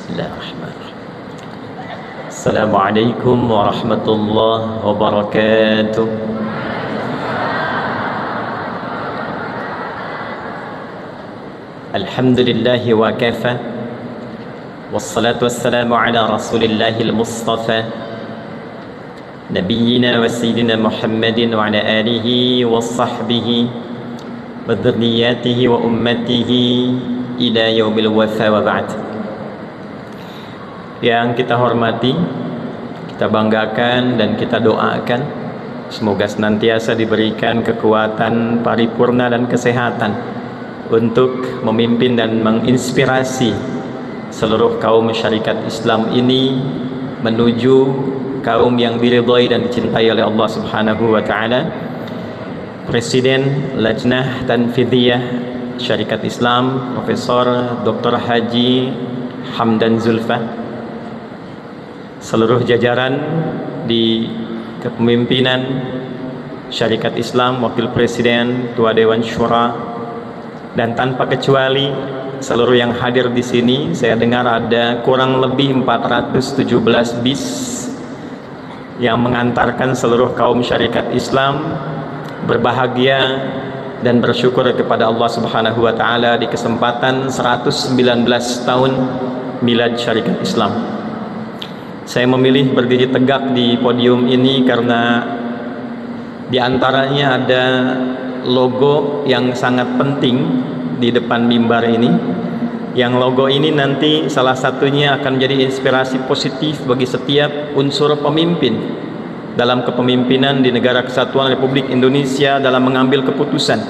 Bismillahirrahmanirrahim. Assalamualaikum warahmatullahi wabarakatuh. Alhamdulillahi wa kafa. Wassalatu wassalamu ala rasulillahil mustafa Nabiyyina wa sayyidina Muhammadin wa ala alihi wa sahbihi wa dhurriyyatihi wa ummatihi ila yaumil wafa wa ba'd. Yang kita hormati, kita banggakan dan kita doakan semoga senantiasa diberikan kekuatan paripurna dan kesehatan untuk memimpin dan menginspirasi seluruh kaum masyarakat Islam ini menuju kaum yang diridhai dan dicintai oleh Allah Subhanahu wa taala. Presiden Lajnah Tanfidhiyah Syarikat Islam Profesor Dr. Haji Hamdan Zulfa, seluruh jajaran di kepemimpinan Syarikat Islam, Wakil Presiden, Ketua Dewan Syura, dan tanpa kecuali seluruh yang hadir di sini. Saya dengar ada kurang lebih 417 bis yang mengantarkan seluruh kaum Syarikat Islam berbahagia dan bersyukur kepada Allah Subhanahu wa taala di kesempatan 119 tahun milad Syarikat Islam. Saya memilih berdiri tegak di podium ini karena di antaranya ada logo yang sangat penting di depan mimbar ini. Yang logo ini nanti salah satunya akan menjadi inspirasi positif bagi setiap unsur pemimpin dalam kepemimpinan di Negara Kesatuan Republik Indonesia dalam mengambil keputusan.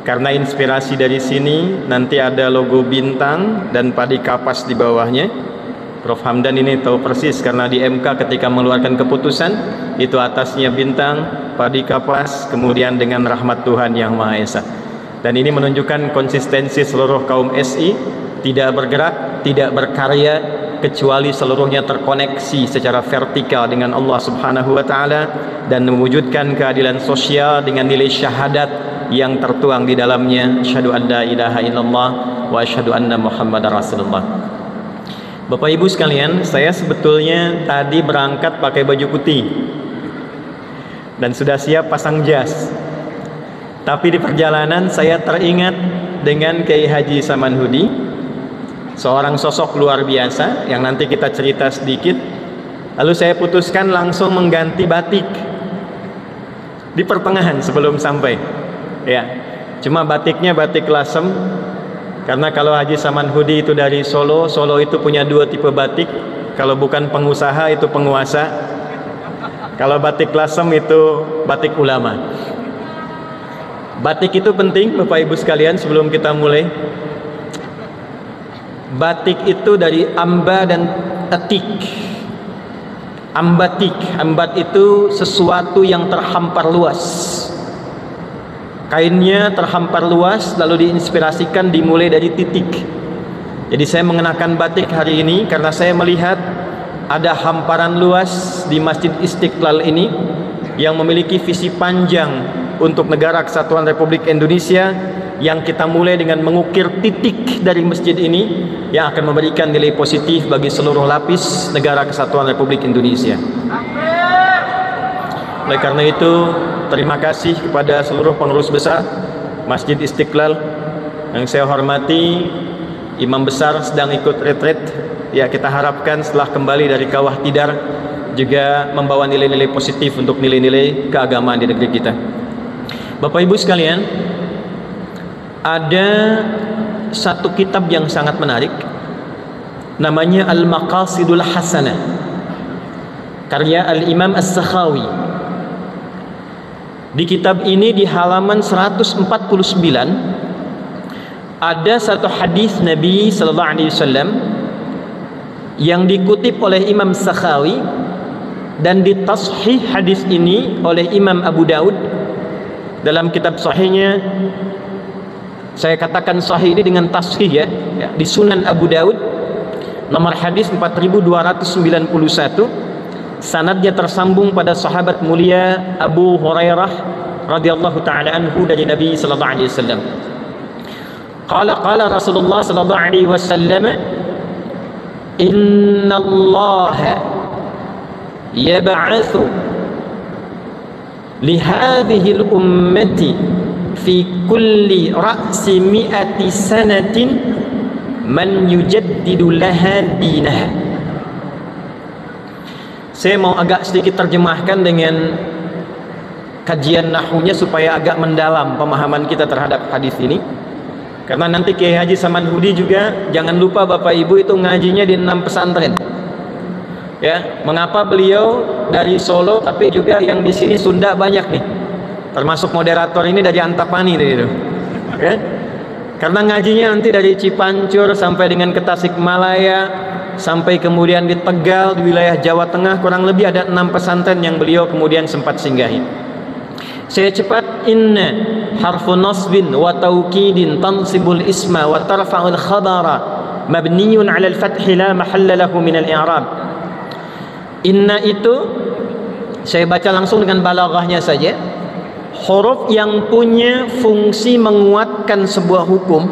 Karena inspirasi dari sini nanti ada logo bintang dan padi kapas di bawahnya. Prof. Hamdan ini tahu persis karena di MK ketika mengeluarkan keputusan itu atasnya bintang, padi kapas, kemudian dengan rahmat Tuhan Yang Maha Esa. Dan ini menunjukkan konsistensi seluruh kaum SI, tidak bergerak, tidak berkarya kecuali seluruhnya terkoneksi secara vertikal dengan Allah Subhanahu wa taala dan mewujudkan keadilan sosial dengan nilai syahadat yang tertuang di dalamnya, asyhadu an la ilaha illallah wa asyhadu anna muhammadar rasulullah. Bapak Ibu sekalian, saya sebetulnya tadi berangkat pakai baju putih dan sudah siap pasang jas. Tapi di perjalanan saya teringat dengan Kiai Haji Samanhudi, seorang sosok luar biasa yang nanti kita cerita sedikit. Lalu saya putuskan langsung mengganti batik di pertengahan sebelum sampai. Ya, cuma batiknya batik lasem. Karena kalau Haji Samanhudi itu dari Solo, Solo itu punya dua tipe batik. Kalau bukan pengusaha itu penguasa. Kalau batik lasem itu batik ulama. Batik itu penting Bapak Ibu sekalian sebelum kita mulai. Batik itu dari amba dan etik. Ambatik, ambat itu sesuatu yang terhampar luas. Kainnya terhampar luas lalu diinspirasikan dimulai dari titik. Jadi saya mengenakan batik hari ini karena saya melihat ada hamparan luas di Masjid Istiqlal ini yang memiliki visi panjang untuk Negara Kesatuan Republik Indonesia, yang kita mulai dengan mengukir titik dari masjid ini yang akan memberikan nilai positif bagi seluruh lapis Negara Kesatuan Republik Indonesia. Oleh karena itu, terima kasih kepada seluruh pengurus besar Masjid Istiqlal yang saya hormati. Imam besar sedang ikut retret. Ya, kita harapkan setelah kembali dari Kawah Tidar juga membawa nilai-nilai positif untuk nilai-nilai keagamaan di negeri kita. Bapak Ibu sekalian, ada satu kitab yang sangat menarik, namanya Al-Maqasidul Hasanah, karya Al-Imam As-Sakhawi. Di kitab ini di halaman 149 ada satu hadis Nabi sallallahu alaihi wasallam yang dikutip oleh Imam Sakhawi dan ditashih hadis ini oleh Imam Abu Daud dalam kitab sahihnya. Saya katakan sahih ini dengan tashih ya, di Sunan Abu Daud nomor hadis 4291, sanadnya tersambung pada sahabat mulia Abu Hurairah radhiyallahu taala anhu dari Nabi sallallahu alaihi wasallam. Qala Rasulullah sallallahu alaihi wasallam, innallaha yab'atsu lihadhihi al-ummati fi kulli ra'si mi'ati sanatin man yujaddidu laha dinaha. Saya mau agak sedikit terjemahkan dengan kajian nahwunya supaya agak mendalam pemahaman kita terhadap hadis ini. Karena nanti Kiai Haji Samanhudi juga jangan lupa Bapak Ibu itu ngajinya di 6 pesantren. Ya, mengapa beliau dari Solo tapi juga yang di sini Sunda banyak nih. Termasuk moderator ini dari Antapani itu. Ya. Karena ngajinya nanti dari Cipancur sampai dengan ke Tasikmalaya, sampai kemudian di Tegal di wilayah Jawa Tengah, kurang lebih ada 6 pesantren yang beliau kemudian sempat singgahi. Saya cepat. Inna harfu nasbin wa taukidin tansibul isma wa tarfa'ul khabara mabniyun 'ala al-fath la mahalla lahu min al-i'rab. Inna itu saya baca langsung dengan balaghahnya saja. Huruf yang punya fungsi menguatkan sebuah hukum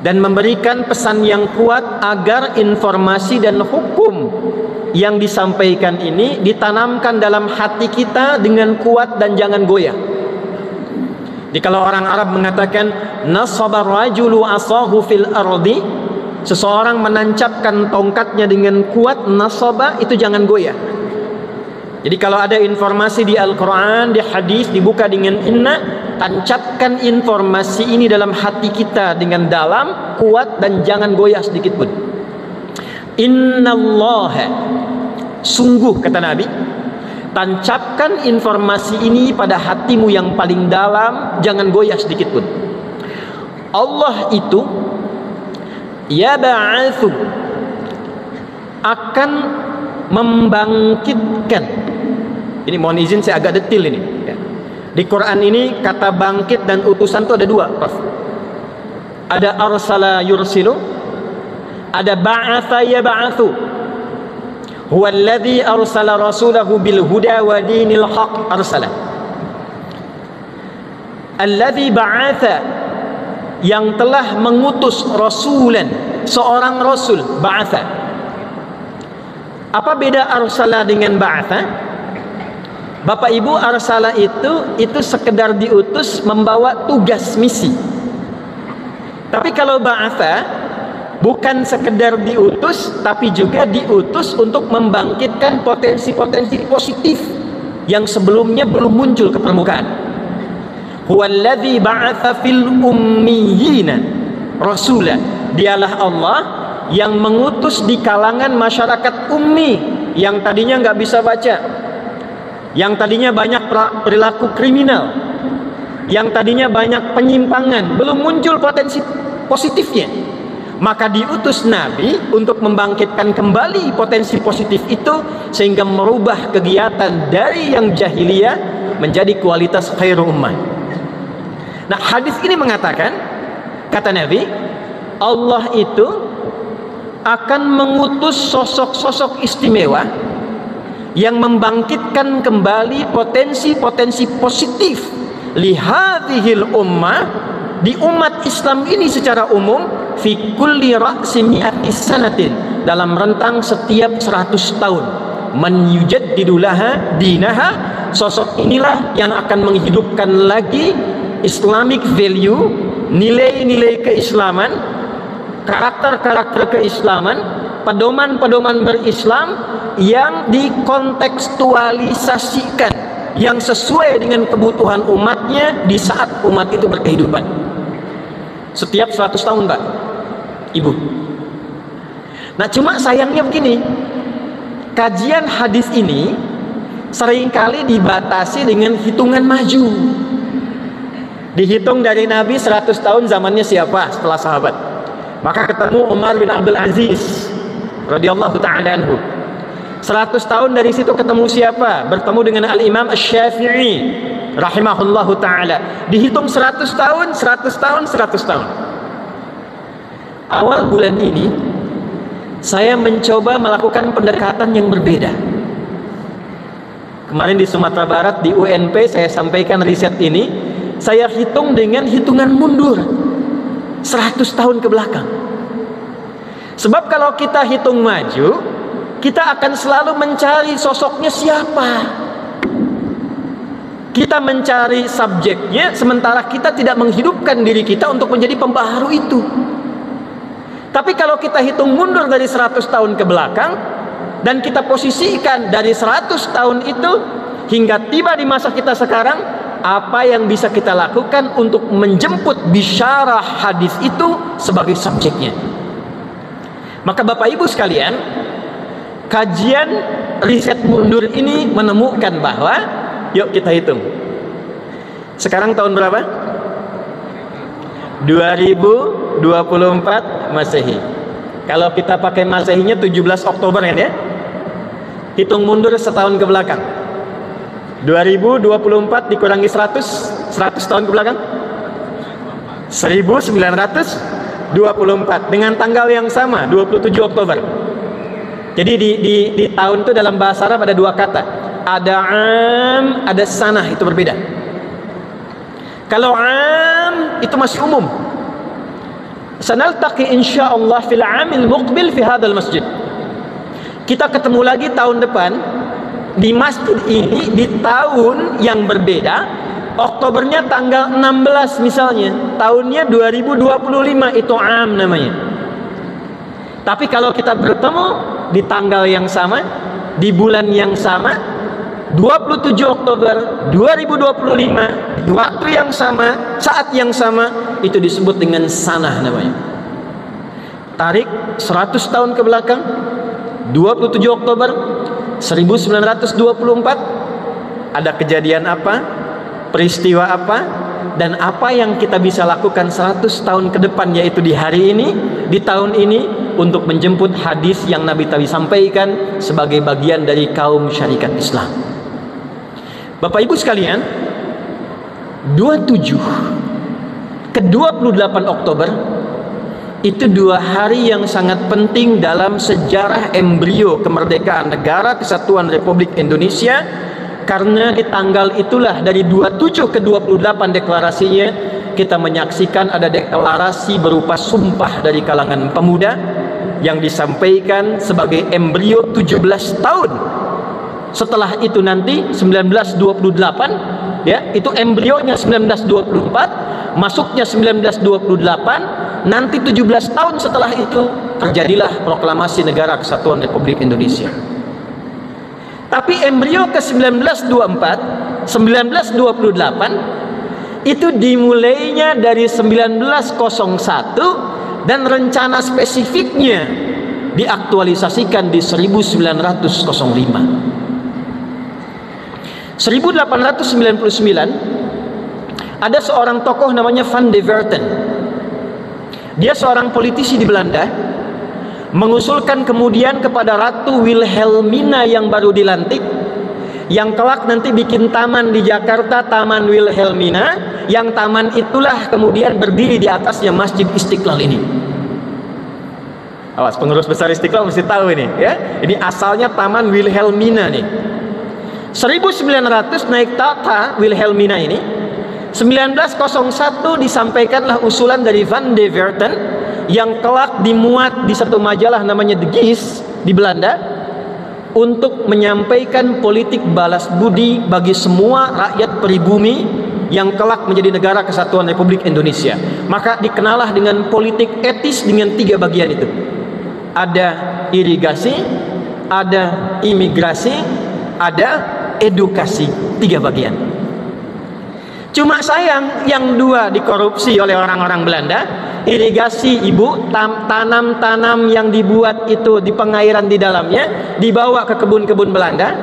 dan memberikan pesan yang kuat agar informasi dan hukum yang disampaikan ini ditanamkan dalam hati kita dengan kuat dan jangan goyah. Jadi kalau orang Arab mengatakan nasaba rajulu asahu fil ardi, seseorang menancapkan tongkatnya dengan kuat, nasaba itu jangan goyah. Jadi kalau ada informasi di Al-Quran, di hadis dibuka dengan inna, tancapkan informasi ini dalam hati kita dengan dalam, kuat dan jangan goyah sedikit pun. Innallaha, sungguh kata Nabi, tancapkan informasi ini pada hatimu yang paling dalam, jangan goyah sedikit pun. Allah itu yab'atsu, akan membangkitkan. Ini mohon izin saya agak detail ini. Di Quran ini kata bangkit dan utusan itu ada 2, Prof. Ada arsala yursilu, ada ba'atha yab'atsu. Huwa alladhi arsala rasulahu bil huda wa dinil haq arsala. Alladhi ba'atha, yang telah mengutus rasulan, seorang rasul, ba'atha. Apa beda arsala dengan ba'atha? Bapak Ibu, arsala itu sekedar diutus membawa tugas misi. Tapi kalau ba'atha bukan sekedar diutus, tapi juga diutus untuk membangkitkan potensi-potensi positif yang sebelumnya belum muncul ke permukaan. Huwallazi ba'atha fil ummiyina rasula. Dialah Allah yang mengutus di kalangan masyarakat ummi yang tadinya nggak bisa baca, yang tadinya banyak perilaku kriminal, yang tadinya banyak penyimpangan, belum muncul potensi positifnya. Maka diutus Nabi untuk membangkitkan kembali potensi positif itu, sehingga merubah kegiatan dari yang jahiliyah menjadi kualitas khairu ummah. Nah, hadis ini mengatakan, kata Nabi, Allah itu akan mengutus sosok-sosok istimewa yang membangkitkan kembali potensi-potensi positif lihadhil ummah, di umat Islam ini secara umum, fi kulli ra'si mi'ati sanatin, dalam rentang setiap 100 tahun, man yujaddidu laha dinaha. Sosok inilah yang akan menghidupkan lagi Islamic value, nilai-nilai keislaman, karakter-karakter keislaman, pedoman-pedoman berislam yang dikontekstualisasikan, yang sesuai dengan kebutuhan umatnya di saat umat itu berkehidupan. Setiap 100 tahun, Pak, Ibu. Nah, cuma sayangnya begini, kajian hadis ini seringkali dibatasi dengan hitungan maju. Dihitung dari Nabi 100 tahun, zamannya siapa setelah sahabat? Maka ketemu Umar bin Abdul Aziz radhiyallahu ta'ala anhu. 100 tahun dari situ ketemu siapa? Bertemu dengan Al-Imam Asy-Syafi'i rahimahullahu ta'ala. Dihitung 100 tahun, 100 tahun, 100 tahun. Awal bulan ini saya mencoba melakukan pendekatan yang berbeda. Kemarin di Sumatera Barat di UNP saya sampaikan riset ini. Saya hitung dengan hitungan mundur 100 tahun ke belakang. Sebab kalau kita hitung maju, kita akan selalu mencari sosoknya siapa. Kita mencari subjeknya, sementara kita tidak menghidupkan diri kita untuk menjadi pembaharu itu. Tapi kalau kita hitung mundur dari 100 tahun ke belakang, dan kita posisikan dari 100 tahun itu hingga tiba di masa kita sekarang, apa yang bisa kita lakukan untuk menjemput bisyarah hadis itu sebagai subjeknya? Maka Bapak Ibu sekalian, kajian riset mundur ini menemukan bahwa, yuk kita hitung. Sekarang tahun berapa? 2024 Masehi. Kalau kita pakai Masehinya 17 Oktober kan ya? Hitung mundur setahun ke belakang. 2024 dikurangi 100 tahun ke belakang. 1924 dengan tanggal yang sama, 27 Oktober. Jadi di tahun itu dalam bahasa Arab ada dua kata. Ada am, ada sanah, itu berbeda. Kalau am itu masih umum. Sanaltaqi insyaallah fil amil muqbil fi hadzal masjid. Kita ketemu lagi tahun depan di masjid ini di tahun yang berbeda. Oktobernya tanggal 16 misalnya, tahunnya 2025, itu am namanya. Tapi kalau kita bertemu di tanggal yang sama, di bulan yang sama, 27 Oktober 2025, di waktu yang sama, saat yang sama, itu disebut dengan sanah namanya. Tarik 100 tahun ke belakang, 27 Oktober 1924, ada kejadian apa? Peristiwa apa, dan apa yang kita bisa lakukan 100 tahun ke depan, yaitu di hari ini, di tahun ini, untuk menjemput hadis yang Nabi tadi sampaikan sebagai bagian dari kaum syarikat Islam. Bapak Ibu sekalian, 27 ke 28 Oktober itu dua hari yang sangat penting dalam sejarah embrio kemerdekaan negara Kesatuan Republik Indonesia. Karena di tanggal itulah, dari 27 ke 28 deklarasinya, kita menyaksikan ada deklarasi berupa sumpah dari kalangan pemuda yang disampaikan sebagai embrio 17 tahun. Setelah itu nanti 1928, ya, itu embrionya 1924, masuknya 1928, nanti 17 tahun setelah itu terjadilah proklamasi negara Kesatuan Republik Indonesia. Tapi embrio ke 1924, 1928 itu dimulainya dari 1901 dan rencana spesifiknya diaktualisasikan di 1905. 1899 ada seorang tokoh namanya Van de Verten. Dia seorang politisi di Belanda, mengusulkan kemudian kepada Ratu Wilhelmina yang baru dilantik, yang kelak nanti bikin taman di Jakarta, Taman Wilhelmina, yang taman itulah kemudian berdiri di atasnya Masjid Istiqlal ini. Awas, pengurus besar Istiqlal mesti tahu ini, ya. Ini asalnya Taman Wilhelmina nih. 1900 naik tata Wilhelmina ini. 1901 disampaikanlah usulan dari Van de Verten yang kelak dimuat di satu majalah namanya The Geest di Belanda, untuk menyampaikan politik balas budi bagi semua rakyat pribumi yang kelak menjadi negara Kesatuan Republik Indonesia. Maka dikenalah dengan politik etis dengan tiga bagian itu. Ada irigasi, ada imigrasi, ada edukasi, tiga bagian. Cuma sayang yang dua dikorupsi oleh orang-orang Belanda. Irigasi, ibu, tanam-tanam yang dibuat itu di pengairan di dalamnya dibawa ke kebun-kebun Belanda.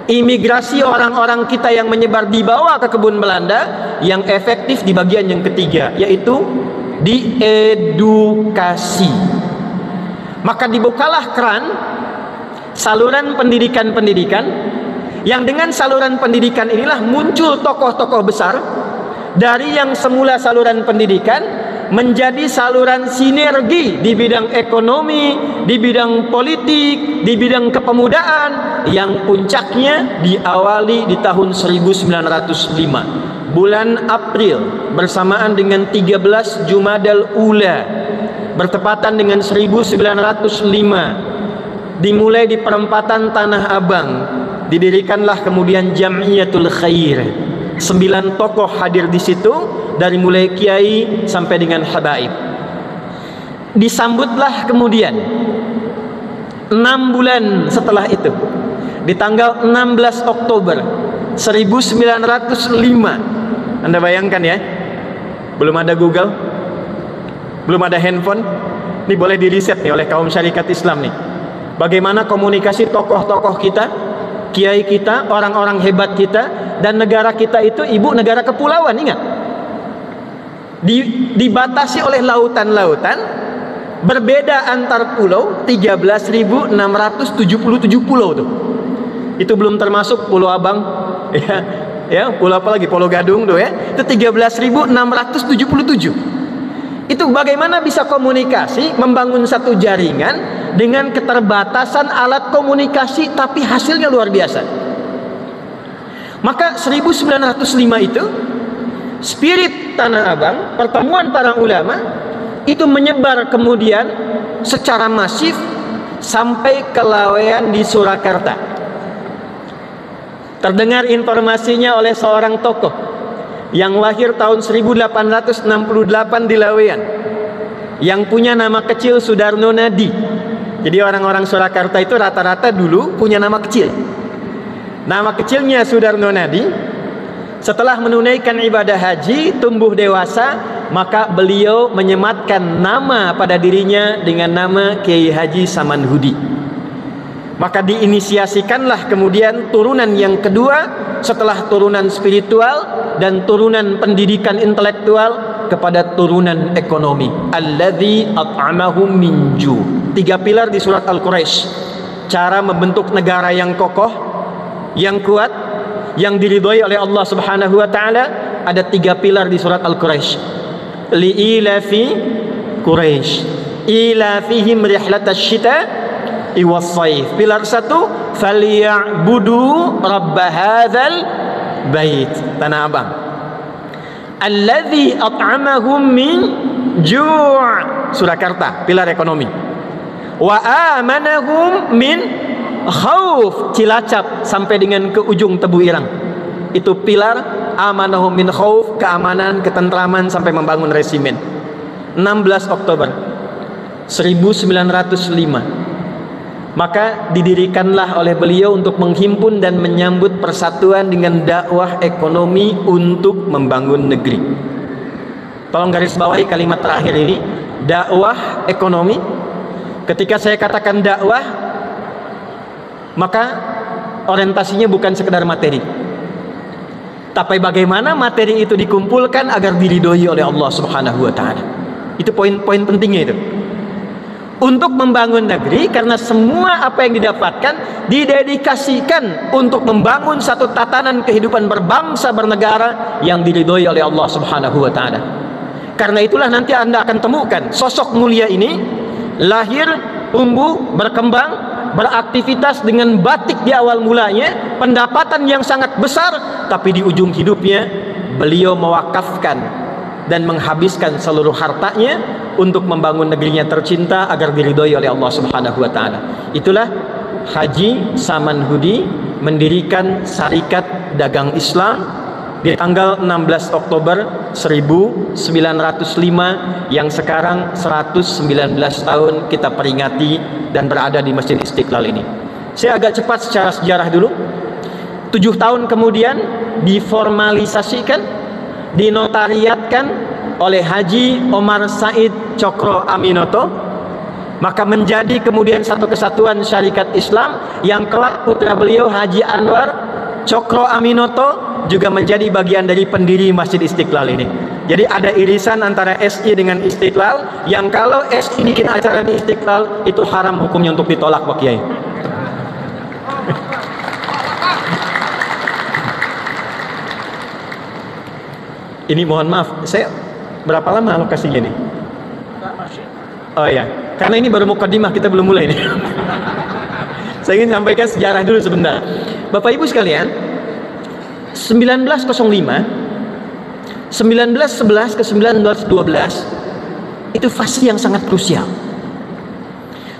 Imigrasi, orang-orang kita yang menyebar dibawa ke kebun Belanda. Yang efektif di bagian yang ketiga, yaitu di edukasi. Maka dibukalah keran saluran pendidikan-pendidikan, yang dengan saluran pendidikan inilah muncul tokoh-tokoh besar dari yang semula saluran pendidikan menjadi saluran sinergi di bidang ekonomi, di bidang politik, di bidang kepemudaan, yang puncaknya diawali di tahun 1905 bulan April bersamaan dengan 13 Jumadal Ula bertepatan dengan 1905, dimulai di perempatan Tanah Abang, didirikanlah kemudian Jam'iyatul Khair. 9 tokoh hadir di situ, dari mulai kiai sampai dengan habaib. Disambutlah kemudian 6 bulan setelah itu, di tanggal 16 Oktober 1905. Anda bayangkan ya, belum ada Google, belum ada handphone. Ini boleh diriset nih oleh kaum syarikat Islam nih, bagaimana komunikasi tokoh-tokoh kita, kiai kita, orang-orang hebat kita. Dan negara kita itu ibu negara kepulauan, ingat, dibatasi oleh lautan-lautan, berbeda antar pulau 13.677 pulau tuh. Itu belum termasuk Pulau Abang, ya pulau apa lagi, Pulau Gadung tuh ya, itu 13.677. Itu bagaimana bisa komunikasi, membangun satu jaringan dengan keterbatasan alat komunikasi, tapi hasilnya luar biasa. Maka 1905 itu spirit Tanah Abang, pertemuan para ulama itu menyebar kemudian secara masif sampai ke Lawean di Surakarta. Terdengar informasinya oleh seorang tokoh yang lahir tahun 1868 di Lawean, yang punya nama kecil Sudarno Nadi. Jadi orang-orang Surakarta itu rata-rata dulu punya nama kecil. Nama kecilnya Sudarno Nadi. Setelah menunaikan ibadah haji, tumbuh dewasa, maka beliau menyematkan nama pada dirinya dengan nama Kiai Haji Samanhudi. Maka diinisiasikanlah kemudian turunan yang kedua setelah turunan spiritual dan turunan pendidikan intelektual kepada turunan ekonomi. Alladzi at'amahum min ju'. 3 pilar di surat Al-Quraisy. Cara membentuk negara yang kokoh, yang kuat, yang diridhoi oleh Allah Subhanahu wa taala. Ada 3 pilar di surat Al-Quraisy. Li'ilafi Quraisy, ilafihim rihlatash shita'i was-shaif. Pilar 1, falyabudu rabb hadzal bait, Tanah Abang. Alladzi at'amahum min ju', Surakarta, pilar ekonomi. Wa amanahum min khauf, Cilacap sampai dengan ke ujung Tebu Irang. Itu pilar amanahum min khauf, keamanan, ketentraman sampai membangun resimen. 16 Oktober 1905 maka didirikanlah oleh beliau untuk menghimpun dan menyambut persatuan dengan dakwah ekonomi untuk membangun negeri. Tolong garis bawahi kalimat terakhir ini, dakwah ekonomi. Ketika saya katakan dakwah, maka orientasinya bukan sekedar materi, tapi bagaimana materi itu dikumpulkan agar diridhoi oleh Allah Subhanahu wa taala. Itu poin-poin pentingnya itu. Untuk membangun negeri, karena semua apa yang didapatkan didedikasikan untuk membangun satu tatanan kehidupan berbangsa bernegara yang diridhoi oleh Allah Subhanahu wa taala. Karena itulah nanti Anda akan temukan sosok mulia ini lahir, tumbuh, berkembang, beraktivitas dengan batik di awal mulanya, pendapatan yang sangat besar, tapi di ujung hidupnya beliau mewakafkan dan menghabiskan seluruh hartanya untuk membangun negerinya tercinta agar diridhoi oleh Allah Subhanahu wa taala. Itulah Haji Samanhudi mendirikan Syarikat Dagang Islam di tanggal 16 Oktober 1905 yang sekarang 119 tahun kita peringati dan berada di Masjid Istiqlal ini. Saya agak cepat secara sejarah dulu. 7 tahun kemudian diformalisasikan, dinotariatkan oleh Haji Omar Said Cokro Aminoto, maka menjadi kemudian satu kesatuan syarikat Islam yang kelak putra beliau Haji Anwar Cokro Aminoto juga menjadi bagian dari pendiri Masjid Istiqlal ini. Jadi ada irisan antara SI dengan Istiqlal, yang kalau SI bikin acara di Istiqlal itu haram hukumnya untuk ditolak, Pak Kiai. Ini mohon maaf, saya berapa lama alokasinya ini? Oh ya, karena ini baru mukadimah, kita belum mulai nih. Saya ingin sampaikan sejarah dulu sebentar. Bapak Ibu sekalian, 1905, 1911 ke 1912 Itu fase yang sangat krusial.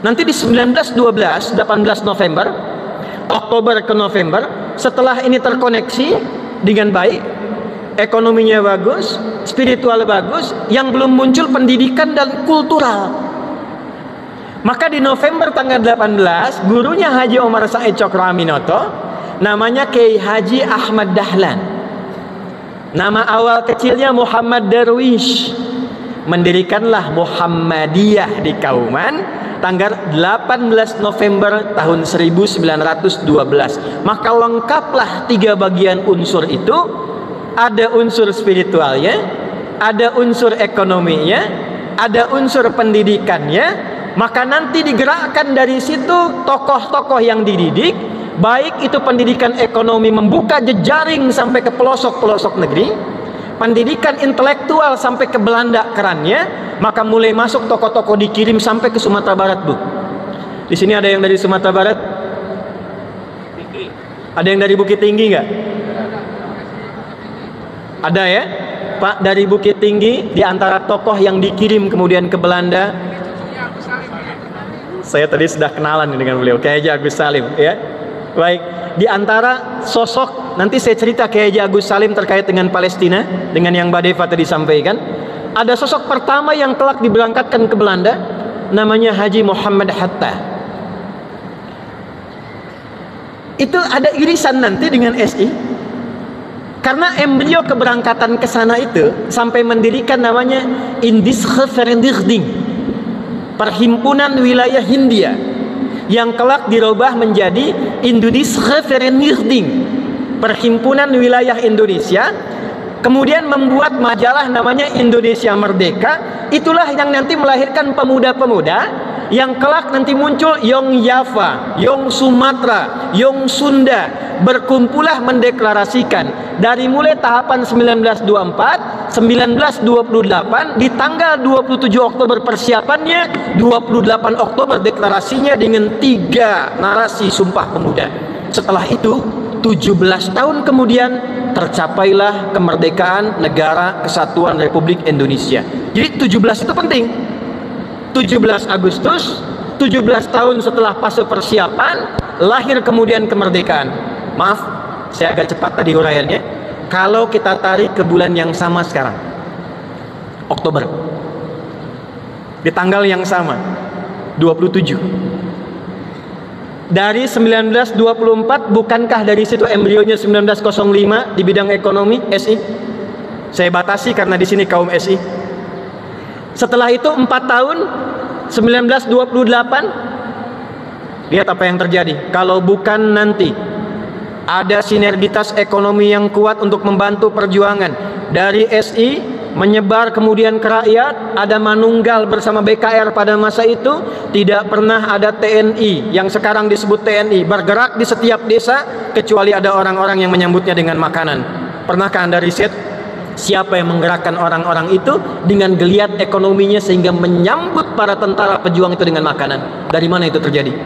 Nanti di 1912, 18 November, Oktober ke November, setelah ini terkoneksi dengan baik, ekonominya bagus, spiritual bagus, yang belum muncul pendidikan dan kultural. Maka di November tanggal 18, gurunya Haji Omar Said Cokroaminoto, namanya Kiai Haji Ahmad Dahlan. Nama awal kecilnya Muhammad Darwish. Mendirikanlah Muhammadiyah di Kauman tanggal 18 November tahun 1912. Maka lengkaplah 3 bagian unsur itu. Ada unsur spiritualnya, ada unsur ekonominya, ada unsur pendidikannya. Maka nanti digerakkan dari situ tokoh-tokoh yang dididik, baik itu pendidikan ekonomi membuka jejaring sampai ke pelosok-pelosok negeri, pendidikan intelektual sampai ke Belanda kerannya, maka mulai masuk tokoh-tokoh dikirim sampai ke Sumatera Barat, Bu. Di sini ada yang dari Sumatera Barat? Ada yang dari Bukit Tinggi nggak? Ada ya, Pak, dari Bukit Tinggi. Di antara tokoh yang dikirim kemudian ke Belanda, saya tadi sudah kenalan dengan beliau, Kiai Haji Agus Salim, ya. Baik, di antara sosok, nanti saya cerita Kiai Haji Agus Salim terkait dengan Palestina, dengan yang Mbak Deva tadi sampaikan. Ada sosok pertama yang kelak diberangkatkan ke Belanda, namanya Haji Muhammad Hatta. Itu ada irisan nanti dengan SI, karena embrio keberangkatan ke sana itu sampai mendirikan namanya Indische Vereniging, Perhimpunan Wilayah Hindia, yang kelak dirubah menjadi Indische Vereniging, Perhimpunan Wilayah Indonesia. Kemudian membuat majalah namanya Indonesia Merdeka. Itulah yang nanti melahirkan pemuda-pemuda yang kelak nanti muncul Yong Java, Yong Sumatera, Yong Sunda, berkumpullah mendeklarasikan dari mulai tahapan 1924, 1928, di tanggal 27 Oktober persiapannya, 28 Oktober deklarasinya dengan 3 narasi Sumpah Pemuda. Setelah itu 17 tahun kemudian tercapailah kemerdekaan Negara Kesatuan Republik Indonesia. Jadi 17 itu penting. 17 Agustus, 17 tahun setelah fase persiapan, lahir kemudian kemerdekaan. Maaf, saya agak cepat tadi uraiannya. Kalau kita tarik ke bulan yang sama sekarang, Oktober, di tanggal yang sama, 27. Dari 1924, bukankah dari situ embrionya 1905 di bidang ekonomi SI? Saya batasi karena di sini kaum SI. Setelah itu 4 tahun, 1928, lihat apa yang terjadi. Kalau bukan nanti ada sinergitas ekonomi yang kuat untuk membantu perjuangan dari SI menyebar kemudian ke rakyat, ada Manunggal bersama BKR pada masa itu, tidak pernah ada TNI yang sekarang disebut TNI bergerak di setiap desa kecuali ada orang-orang yang menyambutnya dengan makanan. Pernahkah Anda riset siapa yang menggerakkan orang-orang itu dengan geliat ekonominya sehingga menyambut para tentara pejuang itu dengan makanan? Dari mana itu terjadi?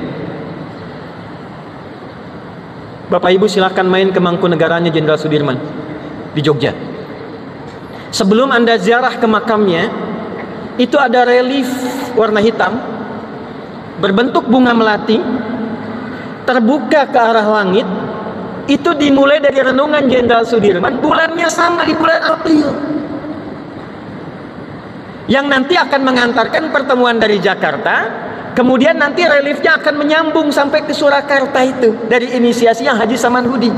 Bapak Ibu silahkan main ke Mangkunegaranya Jenderal Sudirman di Jogja. Sebelum Anda ziarah ke makamnya, itu ada relief warna hitam berbentuk bunga melati terbuka ke arah langit. Itu dimulai dari renungan Jenderal Sudirman, bulannya sama di bulan April, yang nanti akan mengantarkan pertemuan dari Jakarta. Kemudian nanti reliefnya akan menyambung sampai ke Surakarta, itu dari inisiasinya Haji Samanhudi.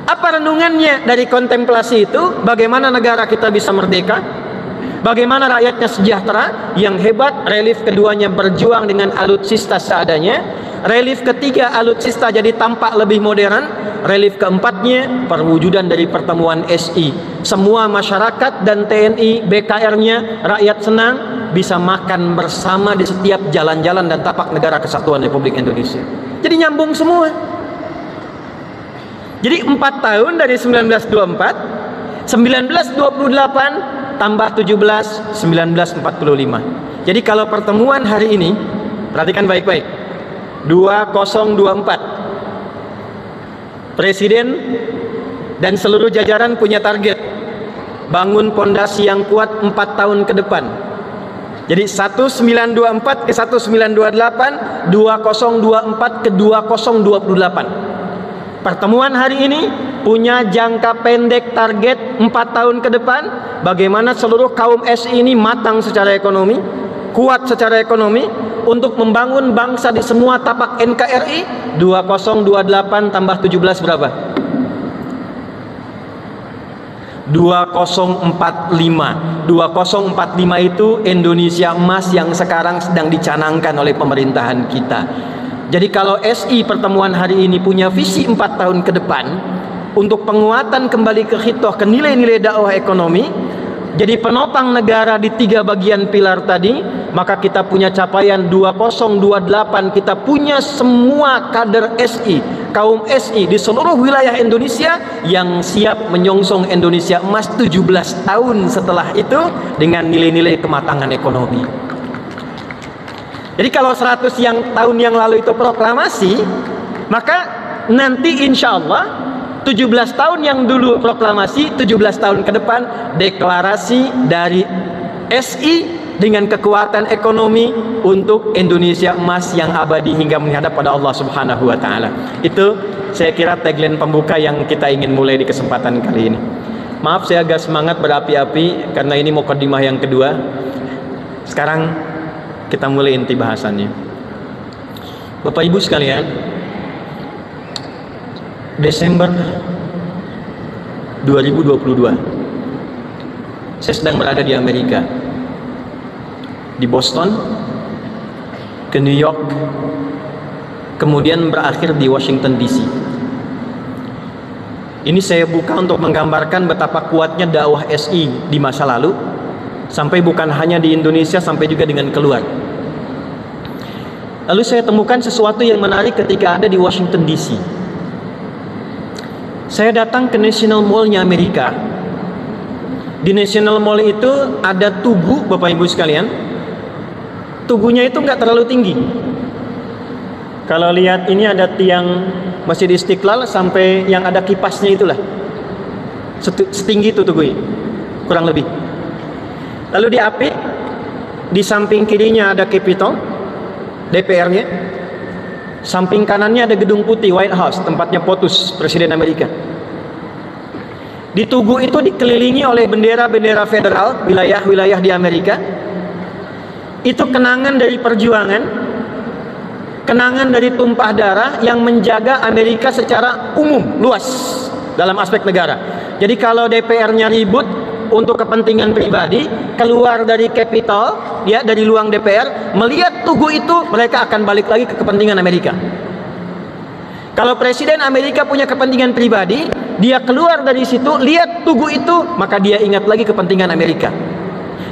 Apa renungannya dari kontemplasi itu? Bagaimana negara kita bisa merdeka, bagaimana rakyatnya sejahtera. Yang hebat, relief keduanya berjuang dengan alutsista seadanya. Relief ketiga, alutsista jadi tampak lebih modern. Relief keempatnya, perwujudan dari pertemuan SI. Semua masyarakat dan TNI, BKR-nya, rakyat senang bisa makan bersama di setiap jalan-jalan dan tapak Negara Kesatuan Republik Indonesia. Jadi nyambung semua. Jadi 4 tahun dari 1924, 1928 tambah 17, 1945. Jadi kalau pertemuan hari ini, perhatikan baik-baik, 2024, Presiden dan seluruh jajaran punya target bangun pondasi yang kuat 4 tahun ke depan. Jadi 1924 ke 1928, 2024 ke 2028. Pertemuan hari ini punya jangka pendek target 4 tahun ke depan, bagaimana seluruh kaum SI ini matang secara ekonomi, kuat secara ekonomi untuk membangun bangsa di semua tapak NKRI. 2028 tambah 17 berapa? 2045. 2045 itu Indonesia emas yang sekarang sedang dicanangkan oleh pemerintahan kita. Jadi kalau SI pertemuan hari ini punya visi 4 tahun ke depan untuk penguatan kembali ke khitoh, ke nilai-nilai dakwah ekonomi, jadi penopang negara di 3 bagian pilar tadi, maka kita punya capaian 2028, kita punya semua kader SI, kaum SI di seluruh wilayah Indonesia yang siap menyongsong Indonesia emas 17 tahun setelah itu dengan nilai-nilai kematangan ekonomi. Jadi kalau 100 tahun yang lalu itu proklamasi, maka nanti insya Allah 17 tahun yang dulu proklamasi, 17 tahun ke depan deklarasi dari SI dengan kekuatan ekonomi untuk Indonesia emas yang abadi hingga menghadap pada Allah Subhanahu wa taala. Itu saya kira tagline pembuka yang kita ingin mulai di kesempatan kali ini. Maaf saya agak semangat berapi-api karena ini mukadimah yang kedua. Sekarang kita mulai inti bahasannya. Bapak Ibu sekalian, Desember 2022 saya sedang berada di Amerika, di Boston, ke New York, kemudian berakhir di Washington DC. Ini saya buka untuk menggambarkan betapa kuatnya dakwah SI di masa lalu, sampai bukan hanya di Indonesia, sampai juga dengan keluar. Lalu saya temukan sesuatu yang menarik ketika ada di Washington DC. Saya datang ke National Mall-nya Amerika. Di National Mall itu ada tugu, Bapak Ibu sekalian. Tugunya itu nggak terlalu tinggi. Kalau lihat ini ada tiang Masjid Istiqlal sampai yang ada kipasnya itulah. Setinggi itu tugu ini, kurang lebih. Lalu diapit, di samping kirinya ada Capitol, DPR-nya. Samping kanannya ada gedung putih, White House, tempatnya POTUS, Presiden Amerika. Di tugu itu dikelilingi oleh bendera-bendera federal, wilayah-wilayah di Amerika. Itu kenangan dari perjuangan, kenangan dari tumpah darah yang menjaga Amerika secara umum, luas, dalam aspek negara. Jadi kalau DPR-nya ribut untuk kepentingan pribadi, keluar dari Capitol, ya, dari ruang DPR, melihat tugu itu, mereka akan balik lagi ke kepentingan Amerika. Kalau Presiden Amerika punya kepentingan pribadi, dia keluar dari situ, lihat tugu itu, maka dia ingat lagi kepentingan Amerika.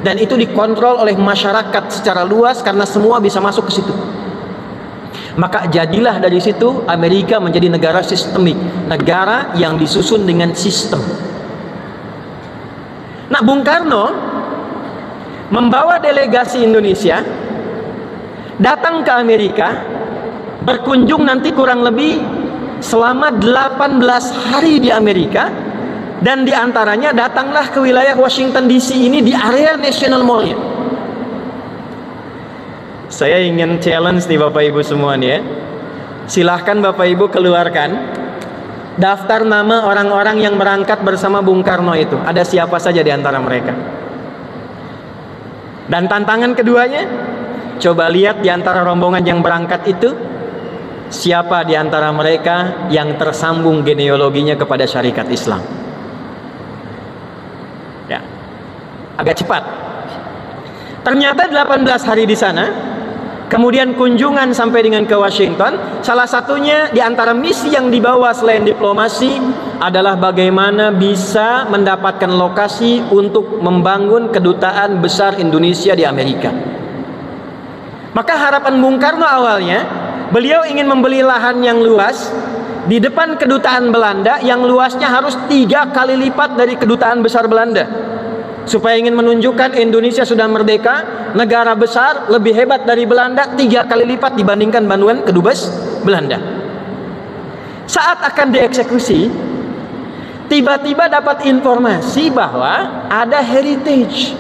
Dan itu dikontrol oleh masyarakat secara luas karena semua bisa masuk ke situ. Maka jadilah dari situ Amerika menjadi negara sistemik, negara yang disusun dengan sistem. Nah, Bung Karno membawa delegasi Indonesia datang ke Amerika, berkunjung nanti kurang lebih selama 18 hari di Amerika, dan diantaranya datanglah ke wilayah Washington DC ini di area National Mall-nya. Saya ingin challenge nih Bapak Ibu semua nih ya. Silahkan Bapak Ibu keluarkan daftar nama orang-orang yang berangkat bersama Bung Karno itu. Ada siapa saja di antara mereka. Dan tantangan keduanya, coba lihat di antara rombongan yang berangkat itu, siapa di antara mereka yang tersambung genealoginya kepada syarikat Islam. Ya, agak cepat. Ternyata 18 hari di sana, kemudian kunjungan sampai dengan ke Washington. Salah satunya di antara misi yang dibawa selain diplomasi adalah bagaimana bisa mendapatkan lokasi untuk membangun kedutaan besar Indonesia di Amerika. Maka harapan Bung Karno awalnya, beliau ingin membeli lahan yang luas di depan kedutaan Belanda yang luasnya harus 3 kali lipat dari kedutaan besar Belanda, supaya ingin menunjukkan Indonesia sudah merdeka, negara besar, lebih hebat dari Belanda 3 kali lipat dibandingkan bantuan kedubes Belanda. Saat akan dieksekusi, tiba-tiba dapat informasi bahwa ada heritage.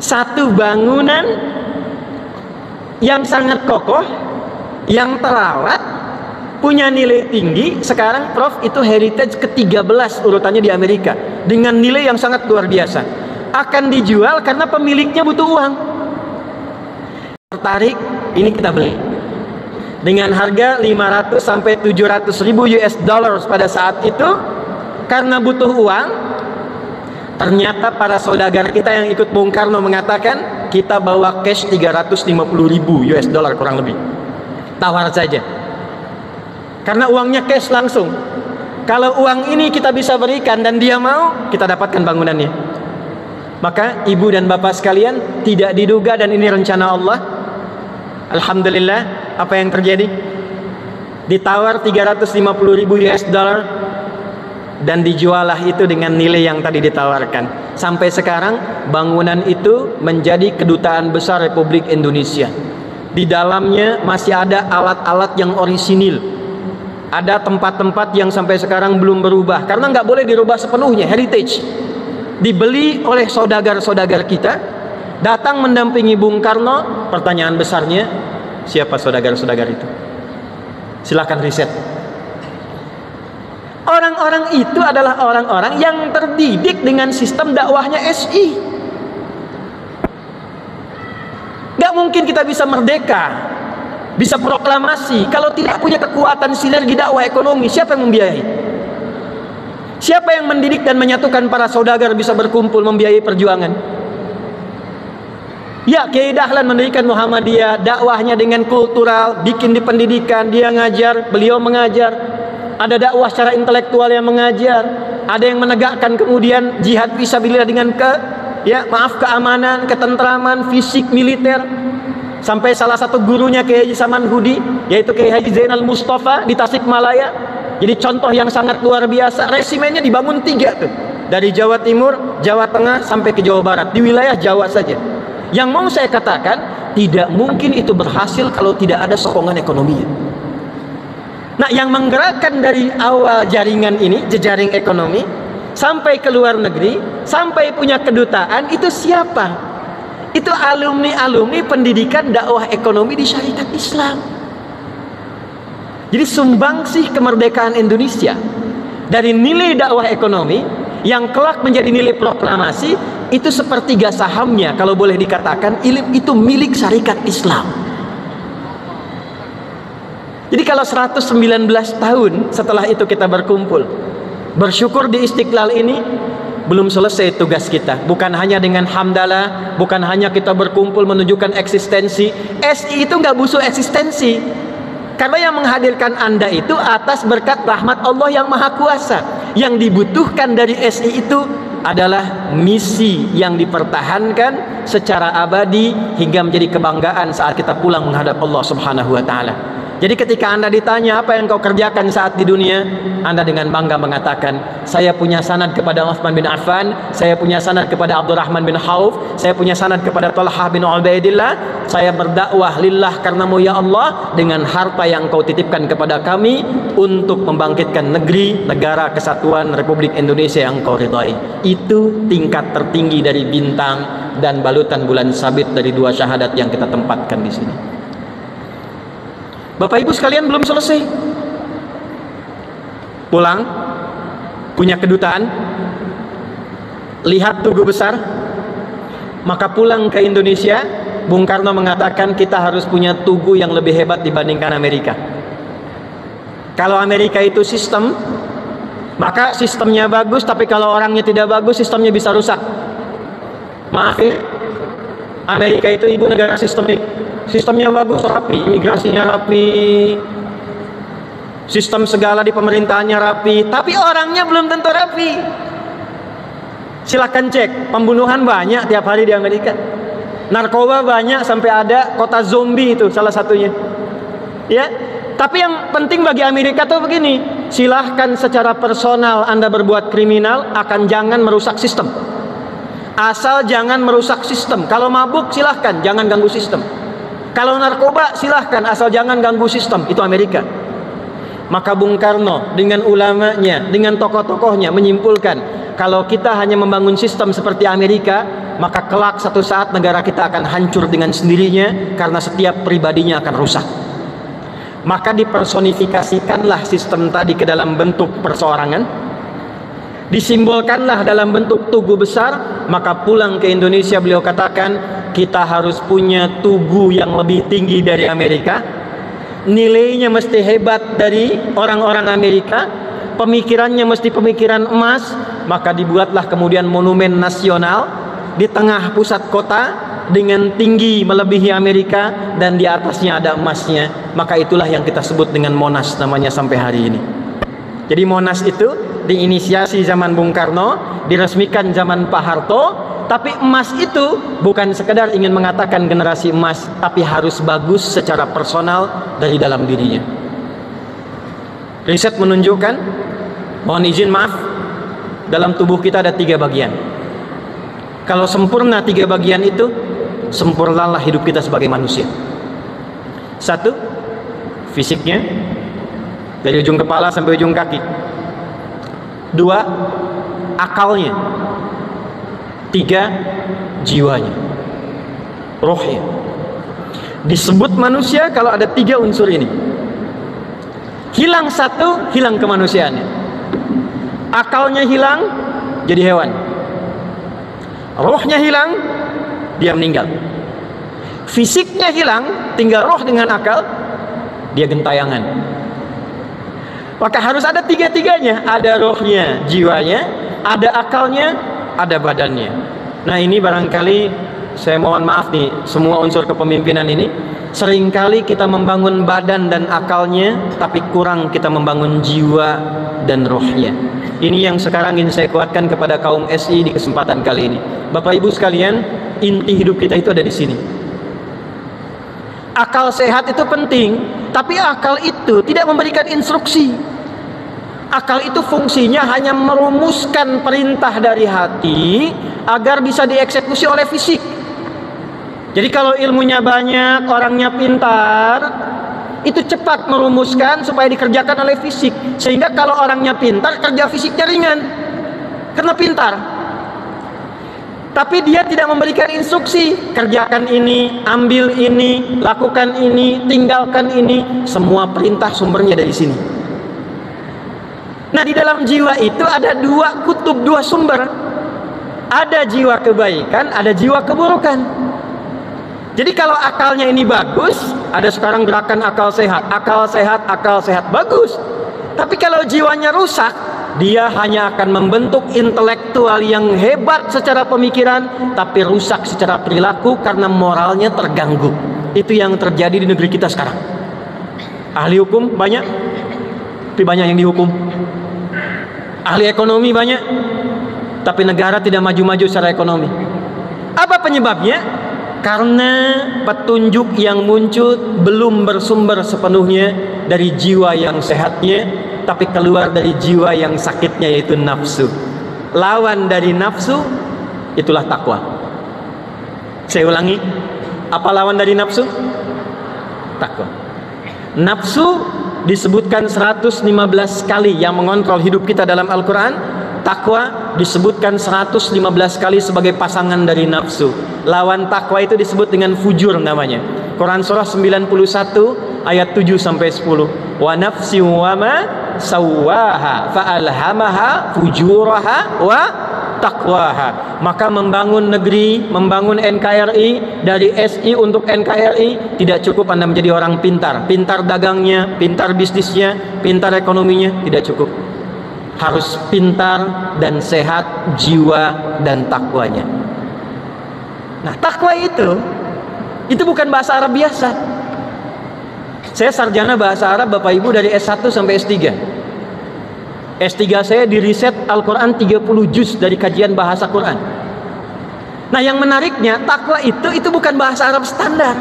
satu bangunan yang sangat kokoh, yang terawat, punya nilai tinggi. Sekarang Prof, itu heritage ke-13 urutannya di Amerika, dengan nilai yang sangat luar biasa. Akan dijual karena pemiliknya butuh uang. Tertarik, ini kita beli dengan harga 500 sampai 700 ribu US dollars pada saat itu. Karena butuh uang, ternyata para saudagar kita yang ikut Bung Karno mengatakan, kita bawa cash 350 ribu US dollar kurang lebih, tawar saja, karena uangnya cash langsung. Kalau uang ini kita bisa berikan dan dia mau, kita dapatkan bangunannya. Maka ibu dan bapak sekalian, tidak diduga dan ini rencana Allah, alhamdulillah, apa yang terjadi? Ditawar 350 ribu US dollar dan dijualah itu dengan nilai yang tadi ditawarkan. Sampai sekarang bangunan itu menjadi kedutaan besar Republik Indonesia. Di dalamnya masih ada alat-alat yang orisinil. Ada tempat-tempat yang sampai sekarang belum berubah, karena nggak boleh dirubah sepenuhnya, heritage. Dibeli oleh saudagar-saudagar kita, datang mendampingi Bung Karno. Pertanyaan besarnya, siapa saudagar-saudagar itu? Silahkan riset. Orang-orang itu adalah orang-orang yang terdidik dengan sistem dakwahnya SI. Gak mungkin kita bisa merdeka, bisa proklamasi, kalau tidak punya kekuatan sinergi dakwah ekonomi. Siapa yang membiayai? Siapa yang mendidik dan menyatukan para saudagar bisa berkumpul membiayai perjuangan? Ya, Kiai Dahlan mendirikan Muhammadiyah, dakwahnya dengan kultural, bikin di pendidikan, dia ngajar, beliau mengajar. Ada dakwah secara intelektual yang mengajar, ada yang menegakkan kemudian jihad fisabilillah dengan keamanan, ketentraman, fisik, militer. Sampai salah satu gurunya Kiai Haji Samanhudi, yaitu Kiai Haji Zainal Mustafa di Tasikmalaya, jadi contoh yang sangat luar biasa. Resimennya dibangun 3 tuh, dari Jawa Timur, Jawa Tengah sampai ke Jawa Barat, di wilayah Jawa saja. Yang mau saya katakan, tidak mungkin itu berhasil kalau tidak ada sokongan ekonominya. Nah, yang menggerakkan dari awal jaringan ini, jejaring ekonomi, sampai ke luar negeri, sampai punya kedutaan, itu siapa? Itu alumni-alumni pendidikan dakwah ekonomi di syarikat Islam. Jadi sumbangsih kemerdekaan Indonesia dari nilai dakwah ekonomi yang kelak menjadi nilai proklamasi, itu sepertiga sahamnya, kalau boleh dikatakan, itu milik syarikat Islam. Jadi kalau 119 tahun setelah itu kita berkumpul, bersyukur di Istiqlal ini, belum selesai tugas kita. Bukan hanya dengan hamdalah, bukan hanya kita berkumpul menunjukkan eksistensi. SI itu nggak butuh eksistensi, karena yang menghadirkan Anda itu atas berkat rahmat Allah yang Maha Kuasa. Yang dibutuhkan dari SI itu adalah misi yang dipertahankan secara abadi hingga menjadi kebanggaan saat kita pulang menghadap Allah Subhanahu wa taala. Jadi ketika Anda ditanya apa yang kau kerjakan saat di dunia, Anda dengan bangga mengatakan, saya punya sanad kepada Utsman bin Affan, saya punya sanad kepada Abdurrahman bin Auf, saya punya sanad kepada Talhah bin Ubaidillah, saya berdakwah lillah karenamu ya Allah, dengan harta yang kau titipkan kepada kami untuk membangkitkan negeri, negara kesatuan Republik Indonesia yang kau ridhai. Itu tingkat tertinggi dari bintang dan balutan bulan sabit dari 2 syahadat yang kita tempatkan di sini. Bapak Ibu sekalian, belum selesai. Pulang, punya kedutaan, lihat tugu besar, maka pulang ke Indonesia, Bung Karno mengatakan kita harus punya tugu yang lebih hebat dibandingkan Amerika. Kalau Amerika itu sistem, maka sistemnya bagus, tapi kalau orangnya tidak bagus, sistemnya bisa rusak. Maaf ya, Amerika itu ibu negara sistemik. Sistemnya bagus, rapi, imigrasinya rapi, sistem segala di pemerintahannya rapi, tapi orangnya belum tentu rapi. Silakan cek, pembunuhan banyak tiap hari di Amerika, narkoba banyak sampai ada kota zombie, itu salah satunya. Ya, tapi yang penting bagi Amerika tuh begini, silahkan secara personal Anda berbuat kriminal, akan jangan merusak sistem. Asal jangan merusak sistem. Kalau mabuk silahkan, jangan ganggu sistem. Kalau narkoba silahkan, asal jangan ganggu sistem. Itu Amerika. Maka Bung Karno dengan ulamanya, dengan tokoh-tokohnya menyimpulkan, kalau kita hanya membangun sistem seperti Amerika, maka kelak satu saat negara kita akan hancur dengan sendirinya karena setiap pribadinya akan rusak. Maka dipersonifikasikanlah sistem tadi ke dalam bentuk perseorangan, disimbolkanlah dalam bentuk tugu besar. Maka pulang ke Indonesia beliau katakan, kita harus punya tugu yang lebih tinggi dari Amerika, nilainya mesti hebat dari orang-orang Amerika, pemikirannya mesti pemikiran emas. Maka dibuatlah kemudian monumen nasional di tengah pusat kota dengan tinggi melebihi Amerika, dan di atasnya ada emasnya. Maka itulah yang kita sebut dengan Monas namanya sampai hari ini. Jadi Monas itu diinisiasi zaman Bung Karno, diresmikan zaman Pak Harto. Tapi emas itu bukan sekedar ingin mengatakan generasi emas, tapi harus bagus secara personal dari dalam dirinya. Riset menunjukkan, mohon izin maaf, dalam tubuh kita ada 3 bagian. Kalau sempurna 3 bagian itu, sempurnalah hidup kita sebagai manusia. 1, fisiknya, dari ujung kepala sampai ujung kaki. 2, akalnya. 3, jiwanya, rohnya. Disebut manusia kalau ada 3 unsur ini. Hilang 1, hilang kemanusiaannya. Akalnya hilang, jadi hewan. Rohnya hilang, dia meninggal. Fisiknya hilang, tinggal roh dengan akal, dia gentayangan. Maka harus ada 3-tiganya. Ada rohnya, jiwanya, ada akalnya, ada badannya. Nah, ini barangkali saya mohon maaf nih, semua unsur kepemimpinan ini seringkali kita membangun badan dan akalnya, tapi kurang kita membangun jiwa dan rohnya. Ini yang sekarang ingin saya kuatkan kepada kaum SI di kesempatan kali ini. Bapak Ibu sekalian, inti hidup kita itu ada di sini. Akal sehat itu penting, tapi akal itu tidak memberikan instruksi. Akal itu fungsinya hanya merumuskan perintah dari hati agar bisa dieksekusi oleh fisik. Jadi kalau ilmunya banyak, orangnya pintar, itu cepat merumuskan supaya dikerjakan oleh fisik. Sehingga kalau orangnya pintar, kerja fisiknya ringan karena pintar. Tapi dia tidak memberikan instruksi, kerjakan ini, ambil ini, lakukan ini, tinggalkan ini. Semua perintah sumbernya dari sini. Nah, di dalam jiwa itu ada 2 kutub, 2 sumber. Ada jiwa kebaikan, ada jiwa keburukan. Jadi kalau akalnya ini bagus, ada sekarang gerakan akal sehat, akal sehat, akal sehat, bagus. Tapi kalau jiwanya rusak, dia hanya akan membentuk intelektual yang hebat secara pemikiran, tapi rusak secara perilaku karena moralnya terganggu. Itu yang terjadi di negeri kita sekarang. Ahli hukum banyak, tapi banyak yang dihukum. Ahli ekonomi banyak, tapi negara tidak maju-maju secara ekonomi. Apa penyebabnya? Karena petunjuk yang muncul belum bersumber sepenuhnya dari jiwa yang sehatnya, tapi keluar dari jiwa yang sakitnya, yaitu nafsu. Lawan dari nafsu itulah takwa. Saya ulangi, apa lawan dari nafsu? Takwa. Nafsu disebutkan 115 kali yang mengontrol hidup kita dalam Al-Quran. Takwa disebutkan 115 kali sebagai pasangan dari nafsu. Lawan takwa itu disebut dengan fujur namanya. Quran surah 91 ayat 7 sampai 10. Wa nafsi wa ma sawwaha fa'alhamaha fujuraha wa taqwaha. Maka membangun negeri, membangun NKRI, dari SI untuk NKRI tidak cukup Anda menjadi orang pintar. Pintar dagangnya, pintar bisnisnya, pintar ekonominya, tidak cukup. Harus pintar dan sehat jiwa dan takwanya. Nah, takwa itu bukan bahasa Arab biasa. Saya sarjana bahasa Arab Bapak Ibu dari S1 sampai S3. S3 saya di riset Al-Quran 30 juz dari kajian bahasa Quran. Nah, yang menariknya, takwa itu bukan bahasa Arab standar.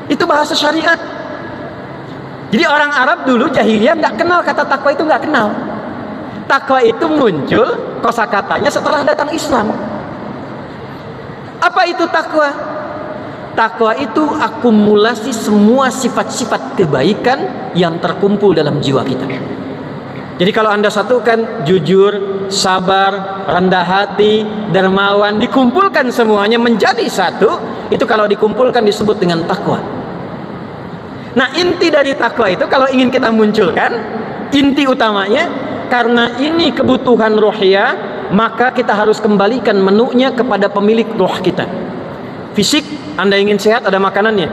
Itu bahasa syariat. Jadi orang Arab dulu jahiliyah nggak kenal kata takwa, itu nggak kenal. Takwa itu muncul kosakatanya setelah datang Islam. Apa itu takwa? Takwa itu akumulasi semua sifat-sifat kebaikan yang terkumpul dalam jiwa kita. Jadi kalau Anda satukan jujur, sabar, rendah hati, dermawan, dikumpulkan semuanya menjadi satu, itu kalau dikumpulkan disebut dengan takwa. Nah, inti dari takwa itu kalau ingin kita munculkan, inti utamanya, karena ini kebutuhan rohiyah, maka kita harus kembalikan menunya kepada pemilik roh kita. Fisik, Anda ingin sehat, ada makanannya.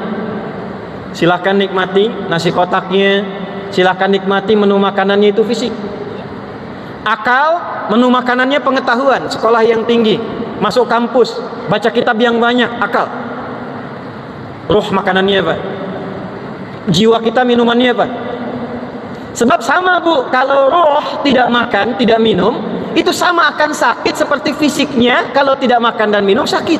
Silahkan nikmati nasi kotaknya, silahkan nikmati menu makanannya, itu fisik. Akal, menu makanannya pengetahuan, sekolah yang tinggi, masuk kampus, baca kitab yang banyak, akal. Roh makanannya apa? Jiwa kita minumannya apa? Sebab sama Bu, kalau roh tidak makan, tidak minum, itu sama akan sakit seperti fisiknya. Kalau tidak makan dan minum sakit.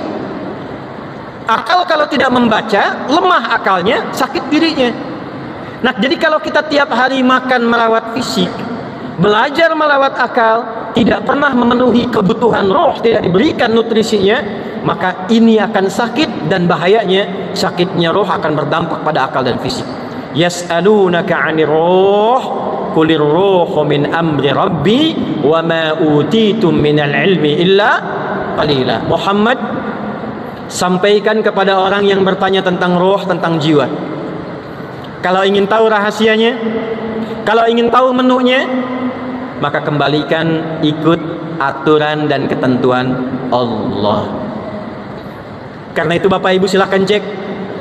Akal kalau tidak membaca, lemah akalnya, sakit dirinya. Nah, jadi kalau kita tiap hari makan melawat fisik, belajar melawat akal, tidak pernah memenuhi kebutuhan roh, tidak diberikan nutrisinya, maka ini akan sakit, dan bahayanya sakitnya roh akan berdampak pada akal dan fisik. Yas'alunaka 'anir ruh qulir ruhu min amri rabbi wa ma utitum minal ilmi illa qalila. Muhammad, sampaikan kepada orang yang bertanya tentang roh, tentang jiwa. Kalau ingin tahu rahasianya, kalau ingin tahu menunya, maka kembalikan ikut aturan dan ketentuan Allah. Karena itu Bapak Ibu silahkan cek,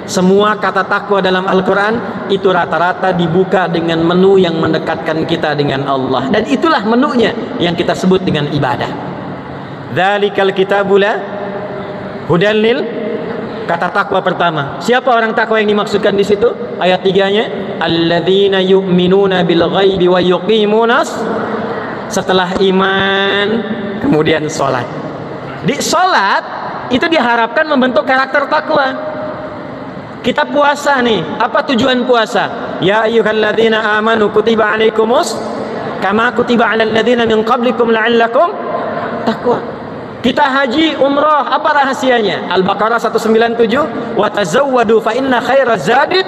semua kata takwa dalam Al-Quran itu rata-rata dibuka dengan menu yang mendekatkan kita dengan Allah. Dan itulah menunya yang kita sebut dengan ibadah. Dzalikal kitabula hudal lil. Kata takwa pertama. Siapa orang takwa yang dimaksudkan di situ? Ayat 3-nya, alladzina yu'minuna bil ghaibi wa yuqimunas. Setelah iman, kemudian sholat. Di sholat itu diharapkan membentuk karakter takwa. Kita puasa nih, apa tujuan puasa? Ya ayyuhalladzina amanu kutiba alaikumus kama kutiba alal ladzina min qablikum la'allakum taqwa. Kita haji, umrah, apa rahasianya? Al-Baqarah 197, wa tazawwadu fa inna khairaz zadid.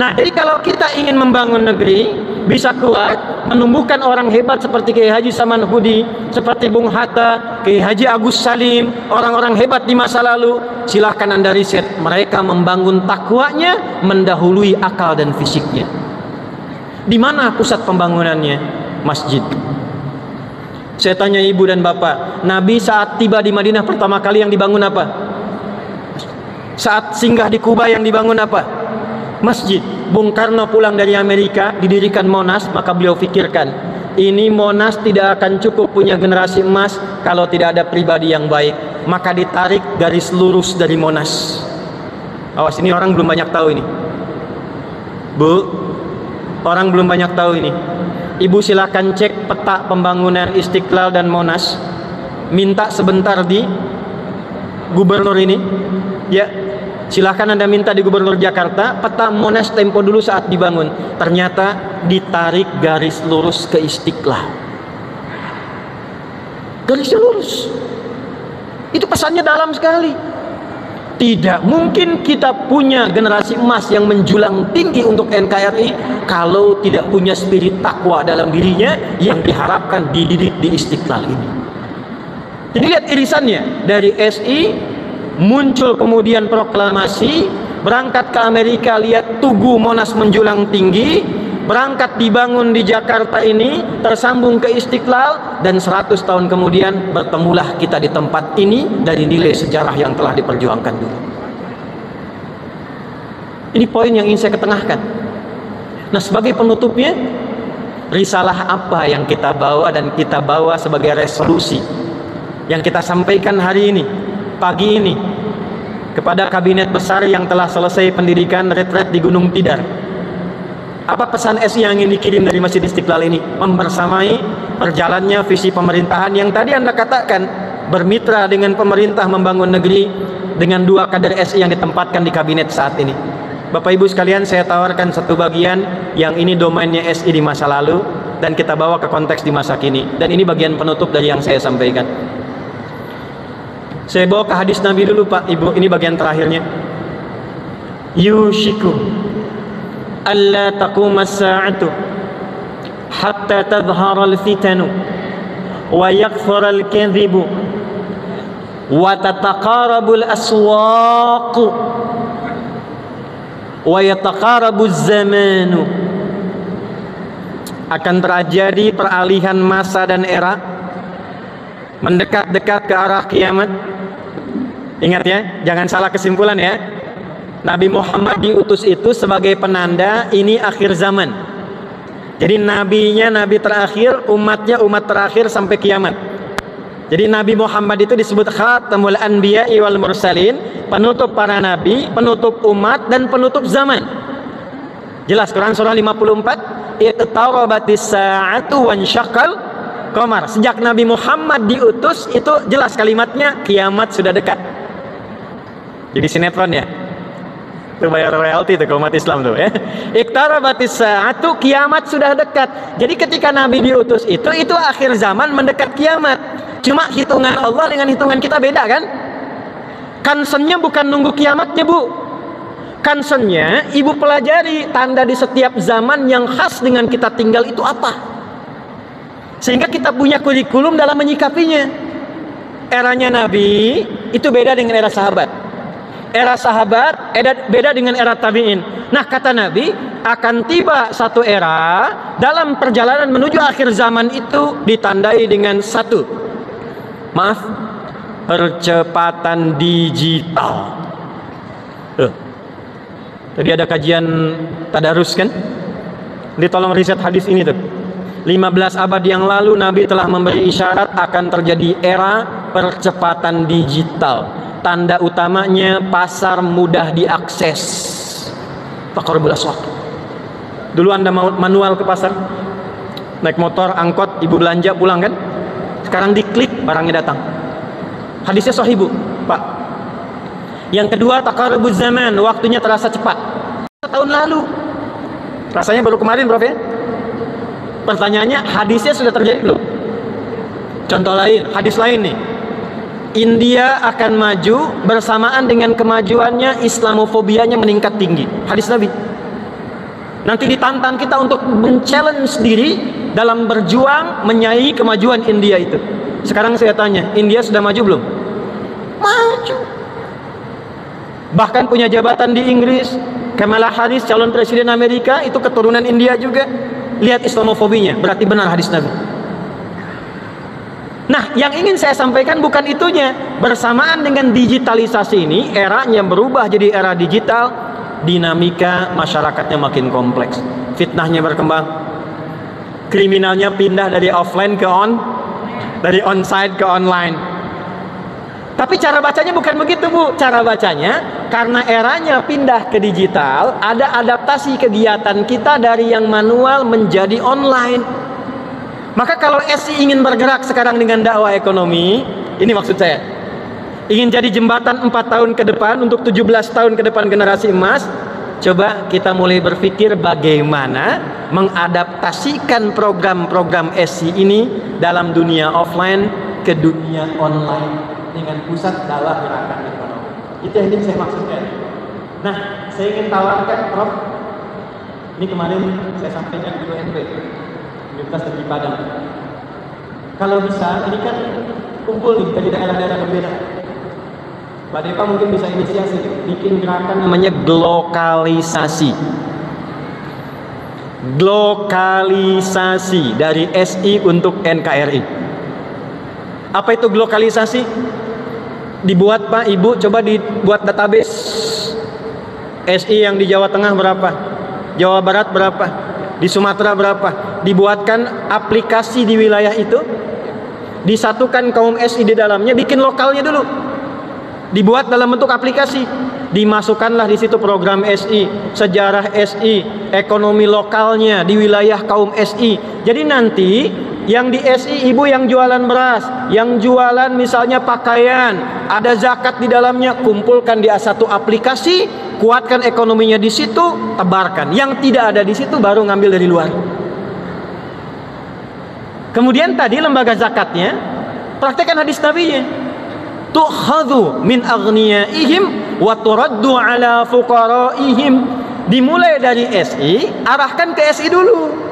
Nah, jadi kalau kita ingin membangun negeri bisa kuat, menumbuhkan orang hebat seperti Kiai Haji Saman Hudi, seperti Bung Hatta, Kiai Haji Agus Salim, orang-orang hebat di masa lalu, silahkan Anda riset, mereka membangun takwanya mendahului akal dan fisiknya. Di mana pusat pembangunannya? Masjid. Saya tanya ibu dan bapak, Nabi saat tiba di Madinah pertama kali yang dibangun apa? Saat singgah di Kuba yang dibangun apa? Masjid. Bung Karno pulang dari Amerika, didirikan Monas, maka beliau fikirkan, ini Monas tidak akan cukup punya generasi emas kalau tidak ada pribadi yang baik. Maka ditarik garis lurus dari Monas. Awas, ini orang belum banyak tahu ini. Bu, orang belum banyak tahu ini. Ibu silakan cek peta pembangunan Istiqlal dan Monas. Minta sebentar di gubernur ini. Ya, silakan Anda minta di gubernur Jakarta peta Monas tempo dulu saat dibangun. Ternyata ditarik garis lurus ke Istiqlal. Garisnya lurus. Itu pesannya dalam sekali. Tidak mungkin kita punya generasi emas yang menjulang tinggi untuk NKRI kalau tidak punya spirit takwa dalam dirinya yang diharapkan dididik di Istiqlal ini. Jadi lihat irisannya, dari SI muncul kemudian proklamasi, berangkat ke Amerika, lihat Tugu Monas menjulang tinggi, berangkat dibangun di Jakarta ini, tersambung ke Istiqlal, dan 100 tahun kemudian bertemulah kita di tempat ini dari nilai sejarah yang telah diperjuangkan dulu. Ini poin yang ingin saya ketengahkan. Nah, sebagai penutupnya, risalah apa yang kita bawa dan kita bawa sebagai resolusi yang kita sampaikan hari ini, pagi ini, kepada kabinet besar yang telah selesai pendidikan retret di Gunung Tidar. Apa pesan SI yang ingin dikirim dari Masjid Istiqlal ini? Membersamai perjalannya visi pemerintahan yang tadi Anda katakan, bermitra dengan pemerintah membangun negeri dengan 2 kader SI yang ditempatkan di kabinet saat ini. Bapak Ibu sekalian, saya tawarkan satu bagian yang ini domainnya SI di masa lalu dan kita bawa ke konteks di masa kini. Dan ini bagian penutup dari yang saya sampaikan. Saya bawa ke hadis Nabi dulu Pak Ibu, ini bagian terakhirnya. Yushiku alla taqumas sa'atu hatta tadhhara al-fitanu wa yakthura al-kadhibu wa tataqarabu al-aswaq wa yataqarabu az-zamanu. Akan terjadi peralihan masa dan era, mendekat-dekat ke arah kiamat. Ingat ya, jangan salah kesimpulan ya. Nabi Muhammad diutus itu sebagai penanda ini akhir zaman. Jadi nabinya nabi terakhir, umatnya umat terakhir sampai kiamat. Jadi Nabi Muhammad itu disebut khatamul anbiya'i wal mursalin, penutup para nabi, penutup umat, dan penutup zaman. Jelas Quran surah 54, iqtarabatis sa'atu wansyaqqal qamar. Sejak Nabi Muhammad diutus itu jelas kalimatnya, kiamat sudah dekat. Jadi sinetron ya. Itu bayar royalti itu umat Islam tuh ya. Iqtarabatis sa'atu, kiamat sudah dekat. Jadi ketika Nabi diutus itu akhir zaman mendekat kiamat. Cuma hitungan Allah dengan hitungan kita beda kan? Concernnya bukan nunggu kiamatnya, Bu. Concernnya ibu pelajari tanda di setiap zaman yang khas dengan kita tinggal itu apa, sehingga kita punya kurikulum dalam menyikapinya. Eranya Nabi itu beda dengan era sahabat. Era sahabat beda dengan era tabi'in. Nah, kata Nabi, akan tiba satu era dalam perjalanan menuju akhir zaman itu ditandai dengan satu, percepatan digital. Tadi ada kajian tadarus kan? Ditolong riset hadis ini tuh. 15 abad yang lalu Nabi telah memberi isyarat akan terjadi era percepatan digital. Tanda utamanya pasar mudah diakses. Taqrabul aswaq. Dulu Anda manual ke pasar, naik motor, angkot, ibu belanja pulang kan? Sekarang diklik barangnya datang. Hadisnya sahih, Bu, Pak. Yang kedua, taqarrubuz zaman, waktunya terasa cepat. Tahun lalu. Rasanya baru kemarin, Prof ya. Pertanyaannya, hadisnya sudah terjadi belum? Contoh lain, hadis lain nih. India akan maju bersamaan dengan kemajuannya, Islamofobianya meningkat tinggi. Hadis Nabi. Nanti ditantang kita untuk men-challenge diri dalam berjuang menyaingi kemajuan India itu. Sekarang saya tanya, India sudah maju belum? Maju. Bahkan punya jabatan di Inggris. Kamala Harris, calon presiden Amerika, itu keturunan India juga. Lihat Islamofobinya, berarti benar hadis Nabi. Nah, yang ingin saya sampaikan bukan itunya. Bersamaan dengan digitalisasi ini, eranya berubah jadi era digital, dinamika masyarakatnya makin kompleks. Fitnahnya berkembang. Kriminalnya pindah dari offline ke dari onsite ke online. Tapi cara bacanya bukan begitu, Bu. Cara bacanya, karena eranya pindah ke digital, ada adaptasi kegiatan kita dari yang manual menjadi online. Maka kalau SI ingin bergerak sekarang dengan dakwah ekonomi, ini maksud saya, ingin jadi jembatan 4 tahun ke depan untuk 17 tahun ke depan generasi emas, coba kita mulai berpikir bagaimana mengadaptasikan program-program SI ini dalam dunia offline ke dunia online dengan pusat dakwah gerakan ekonomi. Itu yang ingin saya maksudkan. Nah, saya ingin tawarkan, Prof, ini kemarin saya sampaikan di UNB, Universitas Negeri Padang. Kalau bisa, ini kan kumpul nih dari daerah-daerah berbeda. Mbak Depa mungkin bisa inisiasi, bikin gerakan namanya glokalisasi. Glokalisasi dari SI untuk NKRI. Apa itu glokalisasi? Dibuat, Pak, Ibu, coba dibuat database. SI yang di Jawa Tengah berapa? Jawa Barat berapa? Di Sumatera berapa? Dibuatkan aplikasi di wilayah itu. Disatukan kaum SI di dalamnya, bikin lokalnya dulu. Dibuat dalam bentuk aplikasi. Dimasukkanlah di situ program SI, sejarah SI, ekonomi lokalnya di wilayah kaum SI. Jadi nanti yang di SI ibu yang jualan beras, yang jualan misalnya pakaian, ada zakat di dalamnya, kumpulkan di satu aplikasi, kuatkan ekonominya di situ, tebarkan. Yang tidak ada di situ baru ngambil dari luar. Kemudian tadi lembaga zakatnya, praktekkan hadis Nabi-nya. Tu'khadhu min aghniyaihim wa turaddu ala fuqaraihim. Dimulai dari SI, arahkan ke SI dulu.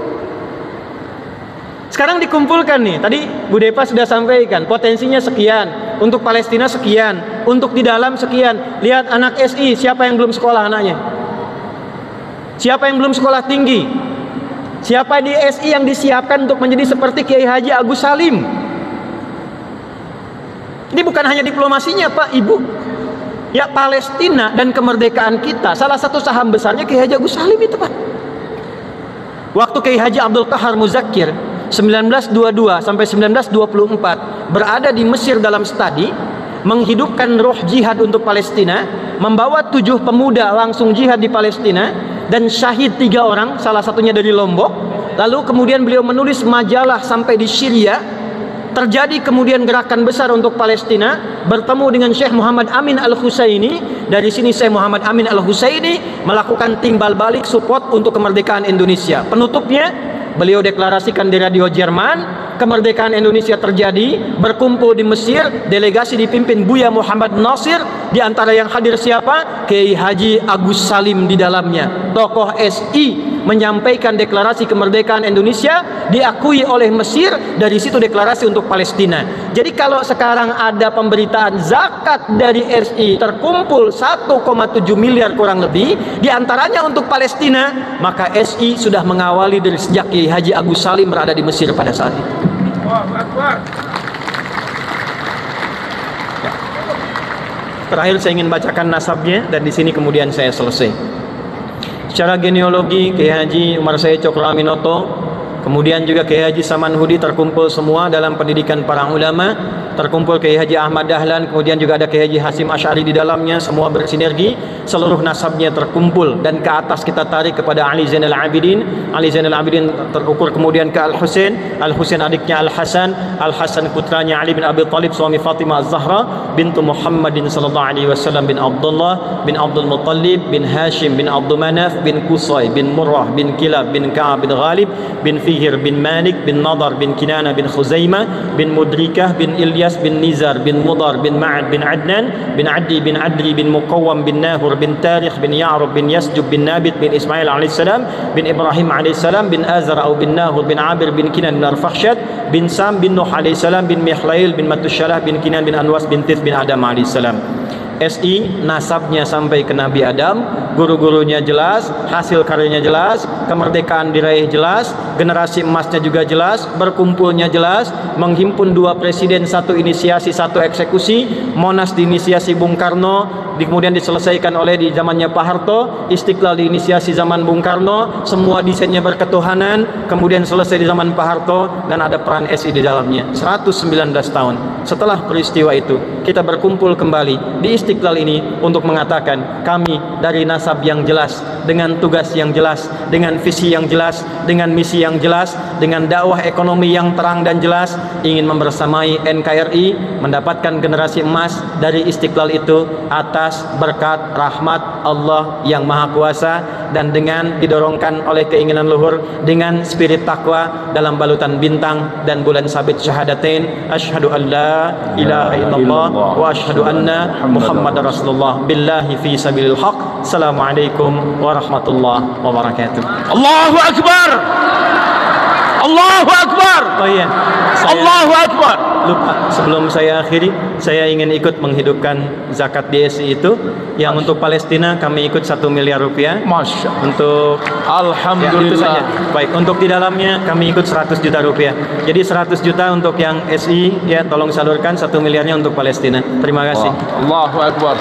Sekarang dikumpulkan nih. Tadi Bu Depa sudah sampaikan potensinya sekian, untuk Palestina sekian, untuk di dalam sekian. Lihat anak SI, siapa yang belum sekolah anaknya? Siapa yang belum sekolah tinggi? Siapa di SI yang disiapkan untuk menjadi seperti Kiai Haji Agus Salim? Ini bukan hanya diplomasinya Pak, Ibu. Ya, Palestina dan kemerdekaan kita, salah satu saham besarnya Kiai Haji Agus Salim itu Pak. Waktu Kiai Haji Abdul Qahar Muzakir 1922 sampai 1924 berada di Mesir dalam studi, menghidupkan roh jihad untuk Palestina, membawa 7 pemuda langsung jihad di Palestina, dan syahid 3 orang, salah satunya dari Lombok. Lalu kemudian beliau menulis majalah sampai di Syria. Terjadi kemudian gerakan besar untuk Palestina, bertemu dengan Syekh Muhammad Amin Al-Husaini. Dari sini Syekh Muhammad Amin Al-Husaini melakukan timbal balik support untuk kemerdekaan Indonesia. Penutupnya, beliau deklarasikan di radio Jerman, kemerdekaan Indonesia terjadi, berkumpul di Mesir, delegasi dipimpin Buya Muhammad Nasir, di antara yang hadir siapa? Kiai Haji Agus Salim di dalamnya, tokoh SI, menyampaikan deklarasi kemerdekaan Indonesia, diakui oleh Mesir, dari situ deklarasi untuk Palestina. Jadi kalau sekarang ada pemberitaan zakat dari SI terkumpul 1,7 miliar kurang lebih, di antaranya untuk Palestina, maka SI sudah mengawali dari sejak Kiai Haji Agus Salim berada di Mesir pada saat itu. Ya. Terakhir saya ingin bacakan nasabnya, dan di sini kemudian saya selesai. Secara genealogi, Kiai Haji Umar Said Cokro Aminoto, kemudian juga Kiai Haji Samanhudi terkumpul semua dalam pendidikan para ulama. Terkumpul Kiai Haji Ahmad Dahlan, kemudian juga ada Kiai Haji Hasim Asy'ari di dalamnya, semua bersinergi, seluruh nasabnya terkumpul, dan ke atas kita tarik kepada Ali Zainal Abidin. Ali Zainal Abidin terukur kemudian ke Al-Husain, Al-Husain adiknya Al-Hasan, Al-Hasan putranya Ali bin Abi Thalib, suami Fatimah Az-Zahra bintu Muhammadin sallallahu alaihi wasallam, bin Abdullah bin Abdul Muttalib bin Hashim bin Abdul Manaf bin Qusay bin Murrah bin Kilab bin Ka'ab bin Ghalib bin Fihir bin Malik bin Nadar bin Kinana bin Khuzaimah bin Mudrikah bin Ilyas bin Nizar bin Mudar bin Ma'ad bin Adnan bin Addi bin Adri bin Muqawwam bin Nahur bin Tarikh bin Ya'rub bin Yasjub bin Nabit bin Ismail alaihissalam bin Ibrahim alaihissalam bin Azar au bin Nahur bin Abir bin Kinan bin Arfakhshad bin Sam bin Nuh alaihissalam bin Mihlail bin Matusyalah bin Kinan bin Anwas bin Tith bin Adam alaihissalam. SI nasabnya sampai ke Nabi Adam, guru-gurunya jelas, hasil karyanya jelas, kemerdekaan diraih jelas, generasi emasnya juga jelas, berkumpulnya jelas, menghimpun 2 presiden, 1 inisiasi, 1 eksekusi. Monas diinisiasi Bung Karno, kemudian diselesaikan oleh di zamannya Pak Harto. Istiqlal diinisiasi zaman Bung Karno, semua desainnya berketuhanan, kemudian selesai di zaman Pak Harto, dan ada peran SI di dalamnya 119 tahun. Setelah peristiwa itu, kita berkumpul kembali di Istiqlal ini untuk mengatakan kami dari nasab yang jelas, dengan tugas yang jelas, dengan visi yang jelas, dengan misi yang jelas, dengan dakwah ekonomi yang terang dan jelas, ingin membersamai NKRI mendapatkan generasi emas dari Istiqlal itu atas berkat rahmat Allah yang Maha Kuasa, dan dengan didorongkan oleh keinginan luhur, dengan spirit takwa dalam balutan bintang dan bulan sabit syahadatain, asyhadu an la ilaha illallah wa asyhadu anna Muhammadar Rasulullah billahi fi sabilil haq. Assalamualaikum warahmatullahi wabarakatuh. Allahu Akbar. Allahu Akbar. Oh iya, Allahu Akbar. Lupa, sebelum saya akhiri, saya ingin ikut menghidupkan zakat di SI itu. Yang untuk Palestina kami ikut 1 miliar rupiah. Masya. Untuk Alhamdulillah. ya, itu saja. Baik, untuk di dalamnya kami ikut 100 juta rupiah. Jadi 100 juta untuk yang SI, ya tolong salurkan, 1 miliarnya untuk Palestina. Terima kasih. Allahu Akbar.